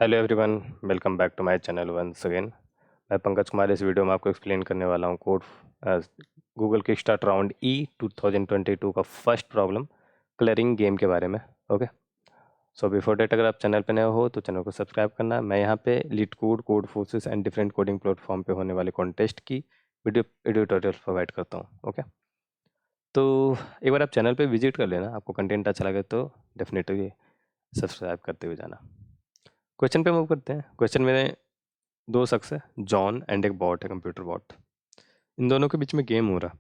Hello everyone, welcome back to my channel once again. मैं पंकज कुमार इस video में आपको एक्सप्लेन करने वाला हूँ कोड गूगल किकस्टार्ट राउंड ई 2022 का फर्स्ट प्रॉब्लम कलरिंग गेम के बारे में। ओके, सो बिफोर डेट अगर आप चैनल पे नए हो तो चैनल को सब्सक्राइब करना। मैं यहाँ पे leet code, code forces and different coding platform पे होने वाले कॉन्टेस्ट की वीडियो ट्यूटोरियल प्रोवाइड करता हूँ। ओके, तो एक बार आप चैनल पे विजिट कर लेना, आपको कंटेंट अच्छा लगे तो डेफिनेटली सब्सक्राइब करते हुए जाना। क्वेश्चन पे मूव करते हैं। क्वेश्चन में दो शख्स है, जॉन एंड एक बॉट है, कंप्यूटर बॉट। इन दोनों के बीच में गेम हो रहा।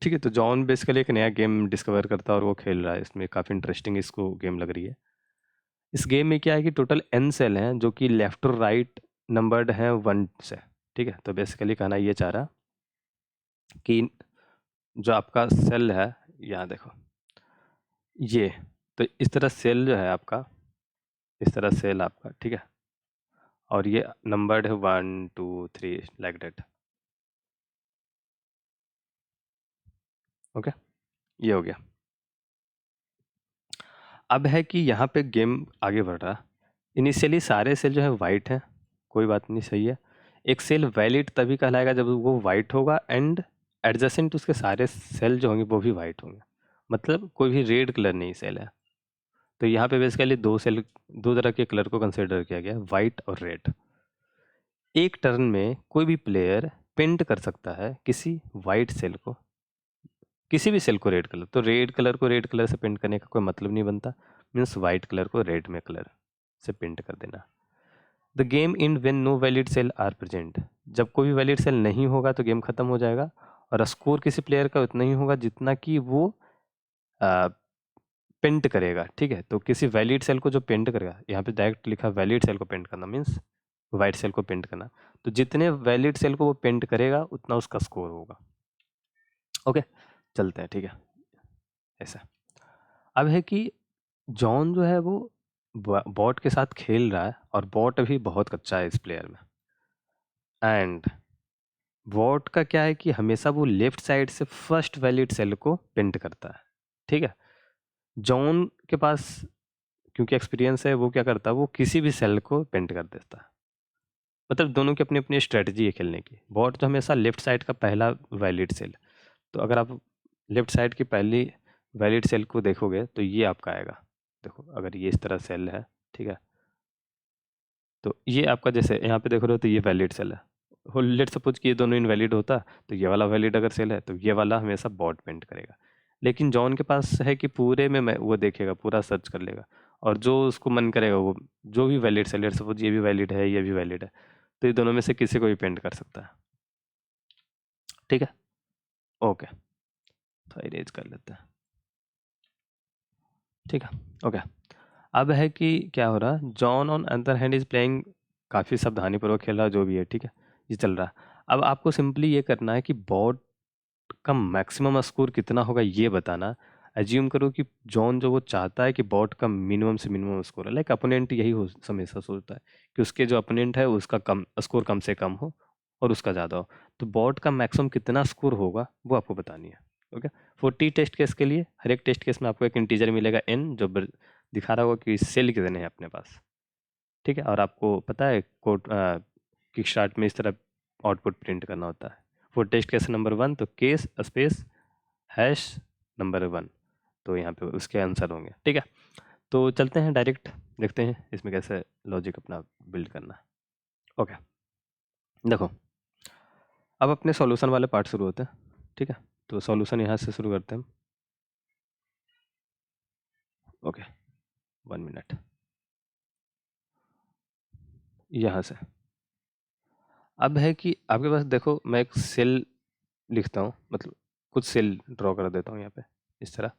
ठीक है, तो जॉन बेसिकली एक नया गेम डिस्कवर करता है और वो खेल रहा है। इसमें काफ़ी इंटरेस्टिंग इसको गेम लग रही है। इस गेम में क्या है कि टोटल n सेल हैं जो कि लेफ्ट और राइट नंबर्ड हैं 1 से। ठीक है, तो बेसिकली कहना ये चाह रहा कि जो आपका सेल है, यहाँ देखो ये, तो इस तरह सेल जो है आपका, इस तरह सेल आपका, ठीक है, और ये नंबर्ड है 1 2 3 लाइक दैट। ओके, ये हो गया। अब है कि यहाँ पे गेम आगे बढ़ रहा। इनिशियली सारे सेल जो है वाइट हैं, कोई बात नहीं, सही है। एक सेल वैलिड तभी कहलाएगा जब वो वाइट होगा एंड एडजेसेंट उसके सारे सेल जो होंगे वो भी वाइट होंगे, मतलब कोई भी रेड कलर नहीं सेल है। तो यहाँ पे बेसिकली दो तरह के कलर को कंसिडर किया गया, वाइट और रेड। एक टर्न में कोई भी प्लेयर पेंट कर सकता है किसी वाइट सेल को, किसी भी सेल को रेड कलर। तो रेड कलर को रेड कलर से पेंट करने का कोई मतलब नहीं बनता, मीन्स वाइट कलर को रेड में कलर से पेंट कर देना। The game in when no valid cell are present. जब कोई भी वैलिड सेल नहीं होगा तो गेम खत्म हो जाएगा और स्कोर किसी प्लेयर का उतना ही होगा जितना कि वो पेंट करेगा। ठीक है, तो किसी वैलिड सेल को जो पेंट करेगा, यहाँ पे डायरेक्ट लिखा वैलिड सेल को पेंट करना, मीन्स वाइट सेल को पेंट करना। तो जितने वैलिड सेल को वो पेंट करेगा उतना उसका स्कोर होगा। ओके, चलते हैं। ठीक है, ऐसा। अब है कि जॉन जो है वो बॉट के साथ खेल रहा है और बॉट अभी बहुत कच्चा है इस प्लेयर में। एंड बॉट का क्या है कि हमेशा वो लेफ्ट साइड से फर्स्ट वैलिड सेल को पेंट करता है। ठीक है, जॉन के पास क्योंकि एक्सपीरियंस है, वो क्या करता है, वो किसी भी सेल को पेंट कर देता है। मतलब दोनों की अपनी अपनी स्ट्रेटजी है खेलने की। बॉट तो हमेशा लेफ्ट साइड का पहला वैलिड सेल, तो अगर आप लेफ्ट साइड की पहली वैलिड सेल को देखोगे तो ये आपका आएगा। देखो, अगर ये इस तरह सेल है, ठीक है, तो ये आपका, जैसे यहाँ पे देख रहे हो तो ये वैलिड सेल है। हो लेट सपोज कि ये दोनों इनवैलिड होता तो ये वाला वैलिड अगर सेल है तो ये वाला हमेशा बॉट पेंट करेगा। लेकिन जॉन के पास है कि पूरे में मैं वो देखेगा, पूरा सर्च कर लेगा और जो उसको मन करेगा वो, जो भी वैलिड सेल है, सपोज ये भी वैलिड है, ये भी वैलिड है, तो ये दोनों में से किसी को भी पेंट कर सकता है। ठीक है, ओके, तो इरेज कर लेते हैं। ठीक है, ओके। अब है कि क्या हो रहा है, John on other hand is playing, काफ़ी सावधानीपूर्वक खेल रहा है, जो भी है, ठीक है, ये चल रहा है। अब आपको सिंपली ये करना है कि बॉट का मैक्सिमम स्कोर कितना होगा ये बताना। एज्यूम करो कि जॉन जो वो चाहता है कि बॉट का मिनिमम से मिनिमम स्कोर है, लाइक अपोनेंट यही हो हमेशा सोचता है कि उसके जो अपोनेंट है उसका कम स्कोर, कम से कम हो और उसका ज़्यादा हो। तो बॉट का मैक्सिमम कितना स्कोर होगा वो आपको बतानी है। ओके, 40 टेस्ट केस के लिए हर एक टेस्ट केस में आपको एक इंटीजर मिलेगा n, जो दिखा रहा होगा कि सेल कितने हैं अपने पास। ठीक है, और आपको पता है कोड किक स्टार्ट में इस तरह आउटपुट प्रिंट करना होता है। फॉर टेस्ट केस नंबर 1 तो केस स्पेस हैश नंबर 1, तो यहाँ पे उसके आंसर होंगे। ठीक है, तो चलते हैं डायरेक्ट, देखते हैं इसमें कैसे लॉजिक अपना बिल्ड करना है। ओके, देखो, अब अपने सॉल्यूशन वाले पार्ट शुरू होते हैं। ठीक है, तो सॉल्यूशन यहाँ से शुरू करते हैं। ओके, 1 मिनट, यहाँ से। अब है कि आपके पास देखो, मैं एक सेल लिखता हूँ, मतलब कुछ सेल ड्रॉ कर देता हूँ यहाँ पे इस तरह।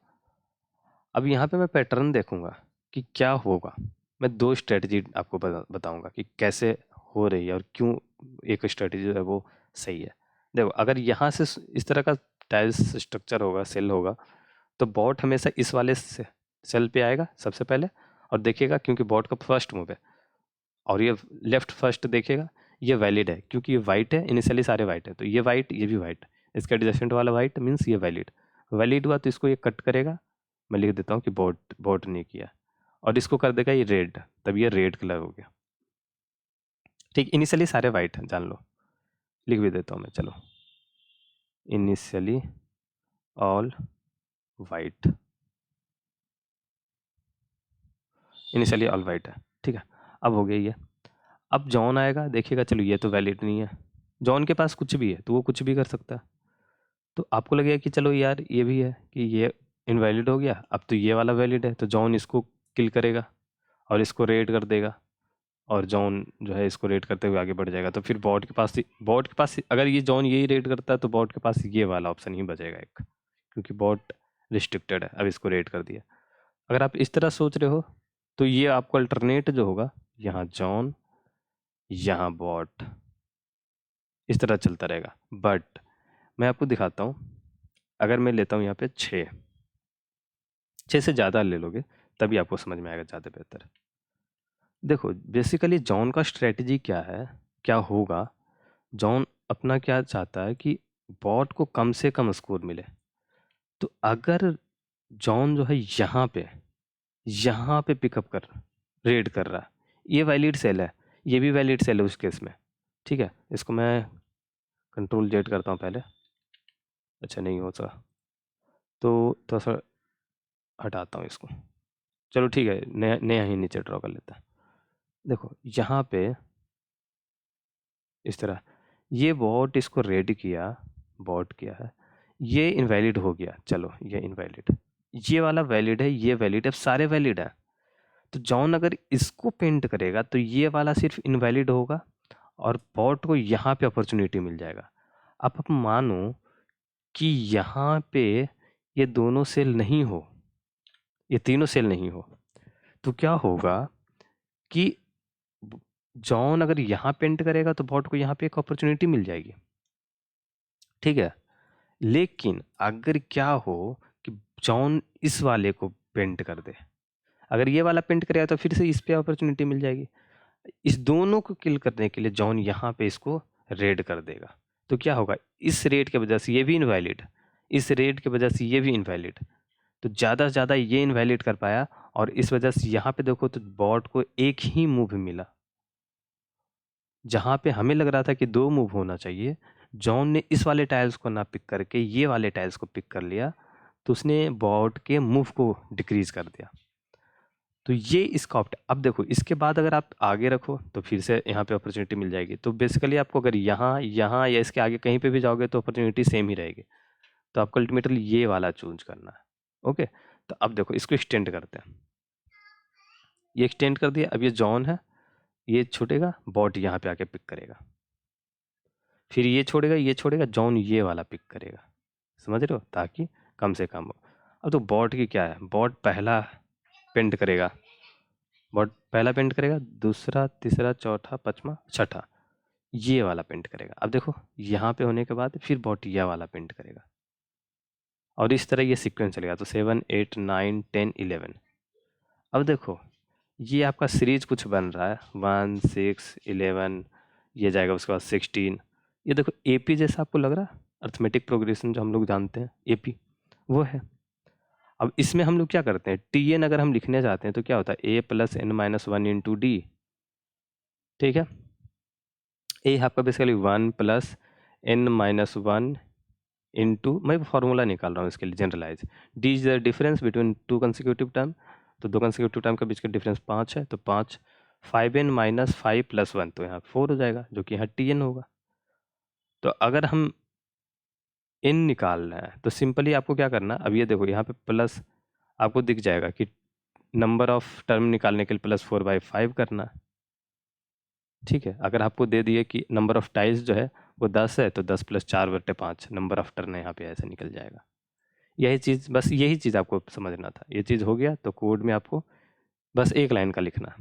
अब यहाँ पे मैं पैटर्न देखूंगा कि क्या होगा। मैं दो स्ट्रेटजी आपको बताऊंगा कि कैसे हो रही है और क्यों एक स्ट्रेटजी जो है वो सही है। देखो, अगर यहाँ से इस तरह का टाइल्स स्ट्रक्चर होगा, सेल होगा, तो बॉट हमेशा इस वाले सेल पे आएगा सबसे पहले और देखेगा, क्योंकि बॉट का फर्स्ट मूव है, और ये लेफ्ट फर्स्ट देखेगा, ये वैलिड है क्योंकि ये वाइट है, इनिशियली सारे वाइट है, तो ये वाइट, ये भी वाइट, इसका एडजस्टमेंट वाला वाइट मीन्स ये वैलिड। वैलिड हुआ तो इसको ये कट करेगा, मैं लिख देता हूँ कि बॉट बॉट ने किया, और इसको कर देगा ये रेड, तब ये रेड कलर हो गया। ठीक, इनिशियली सारे वाइट हैं, जान लो, लिख भी देता हूँ मैं, चलो, initially all white, initially all white है, ठीक है। अब हो गया ये। अब जॉन आएगा, देखिएगा, चलो ये तो वैलिड नहीं है, जॉन के पास कुछ भी है तो वो कुछ भी कर सकता है, तो आपको लगेगा कि चलो यार ये भी है कि ये इनवैलिड हो गया, अब तो ये वाला वैलिड है, तो जॉन इसको किल करेगा और इसको रेड कर देगा, और जॉन जो है इसको रेड करते हुए आगे बढ़ जाएगा, तो फिर बॉट के पास अगर ये जॉन यही रेड करता है तो बॉट के पास ये वाला ऑप्शन ही बचेगा एक, क्योंकि बॉट रिस्ट्रिक्टेड है, अब इसको रेड कर दिया। अगर आप इस तरह सोच रहे हो तो ये आपको अल्टरनेट जो होगा, यहाँ जॉन, यहाँ बॉट, इस तरह चलता रहेगा। बट मैं आपको दिखाता हूँ, अगर मैं लेता हूँ यहाँ पे 6 से ज़्यादा ले लोगे तभी आपको समझ में आएगा ज़्यादा बेहतर। देखो बेसिकली जॉन का स्ट्रेटजी क्या है, क्या होगा, जॉन अपना क्या चाहता है कि बॉट को कम से कम स्कोर मिले। तो अगर जॉन जो है यहाँ पे पिकअप कर रेड कर रहा, ये वैलिड सेल है, ये भी वैलिड सेल है उस केस में, ठीक है। इसको मैं कंट्रोल जेड करता हूँ पहले, अच्छा नहीं होता तो थोड़ा सा हटाता हूँ इसको, चलो ठीक है, नया नया ही नीचे ड्रॉ कर लेता है। देखो यहाँ पे इस तरह ये बॉट इसको रेड किया, बॉट किया है, ये इनवैलिड हो गया, चलो ये इनवैलिड, ये वाला वैलिड है, ये वैलिड है, सारे वैलिड है। तो जॉन अगर इसको पेंट करेगा तो ये वाला सिर्फ इनवैलिड होगा और बॉट को यहाँ पे अपॉर्चुनिटी मिल जाएगा। अब आप मानो कि यहाँ पे ये दोनों सेल नहीं हो, ये तीनों सेल नहीं हो, तो क्या होगा कि जॉन अगर यहाँ पेंट करेगा तो बॉट को यहाँ पे एक अपॉर्चुनिटी मिल जाएगी, ठीक है। लेकिन अगर क्या हो कि जॉन इस वाले को पेंट कर दे, अगर ये वाला पेंट करेगा तो फिर से इस पे अपॉर्चुनिटी मिल जाएगी। इस दोनों को किल करने के लिए जॉन यहाँ पे इसको रेड कर देगा, तो क्या होगा, इस रेड की वजह से ये भी इनवैलिड, इस रेड की वजह से ये भी इनवैलिड, तो ज़्यादा से ज़्यादा ये इनवैलिड कर पाया, और इस वजह से यहाँ पे देखो तो बॉट को एक ही मूव मिला, जहाँ पे हमें लग रहा था कि 2 मूव होना चाहिए, जॉन ने इस वाले टाइल्स को ना पिक करके ये वाले टाइल्स को पिक कर लिया, तो उसने बॉट के मूव को डिक्रीज कर दिया। तो ये इसका अब देखो इसके बाद अगर आप आगे रखो तो फिर से यहाँ पे अपॉर्चुनिटी मिल जाएगी, तो बेसिकली आपको अगर यहाँ यहाँ या इसके आगे कहीं पे भी जाओगे तो अपॉर्चुनिटी सेम ही रहेगी, तो आपको अल्टीमेटली ये वाला चूज करना है। ओके, तो अब देखो इसको एक्सटेंड करते हैं, ये एक्सटेंड कर दिया, अब ये जॉन है, ये छूटेगा, बॉट यहाँ पे आके पिक करेगा, फिर ये छोड़ेगा, जॉन ये वाला पिक करेगा, समझ रहे हो, ताकि कम से कम हो। अब तो बॉट की क्या है, बॉट पहला पेंट करेगा, बॉट पहला पेंट करेगा, दूसरा, तीसरा, चौथा, पांचवा, छठा, ये वाला पेंट करेगा। अब देखो यहाँ पे होने के बाद फिर बॉट ये वाला पेंट करेगा, और इस तरह ये सीक्वेंस चलेगा, तो 7, 8, 9, 10, 11। अब देखो ये आपका सीरीज कुछ बन रहा है, 1, 6, 11, ये जाएगा उसके बाद 16, ये देखो एपी जैसा आपको लग रहा है, अर्थमेटिक प्रोग्रेशन जो हम लोग जानते हैं एपी, वो है। अब इसमें हम लोग क्या करते हैं, टी एन अगर हम लिखने जाते हैं तो क्या होता है, a plus n minus 1 into d, ठीक है। ए आपका basically 1 plus n minus 1 into, मैं फॉर्मूला निकाल रहा हूँ इसके लिए generalise, d is the difference between 2 consecutive term, तो 2 कंसेक्यूटिव टर्म के बीच का डिफरेंस 5 है, तो 5, 5n माइनस 5 प्लस 1, तो यहाँ 4 हो जाएगा, जो कि यहाँ टी एन होगा। तो अगर हम n निकालना है तो सिंपली आपको क्या करना, अब ये देखो यहाँ पे प्लस आपको दिख जाएगा कि नंबर ऑफ टर्म निकालने के लिए +4/5 करना, ठीक है। अगर आपको दे दिए कि नंबर ऑफ टाइल्स जो है वो 10 है, तो 10 + 4/5 नंबर ऑफ टर्न यहाँ पे ऐसे निकल जाएगा। यही चीज़, बस यही चीज़ आपको समझना था, ये चीज़ हो गया, तो कोड में आपको बस एक लाइन का लिखना।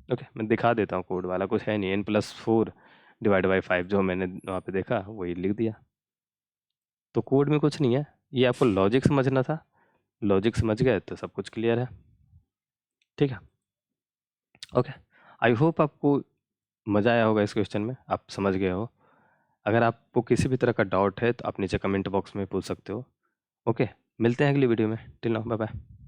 ओके, मैं दिखा देता हूँ, कोड वाला कुछ है नहीं, n+4 / 5 जो मैंने वहाँ पे देखा वही लिख दिया, तो कोड में कुछ नहीं है, ये आपको लॉजिक समझना था, लॉजिक समझ गए तो सब कुछ क्लियर है, ठीक है। ओके, आई होप आपको मज़ा आया होगा इस क्वेश्चन में, आप समझ गए हो। अगर आपको किसी भी तरह का डाउट है तो आप नीचे कमेंट बॉक्स में पूछ सकते हो। ओके, मिलते हैं अगली वीडियो में, टिल नाउ बाय बाय।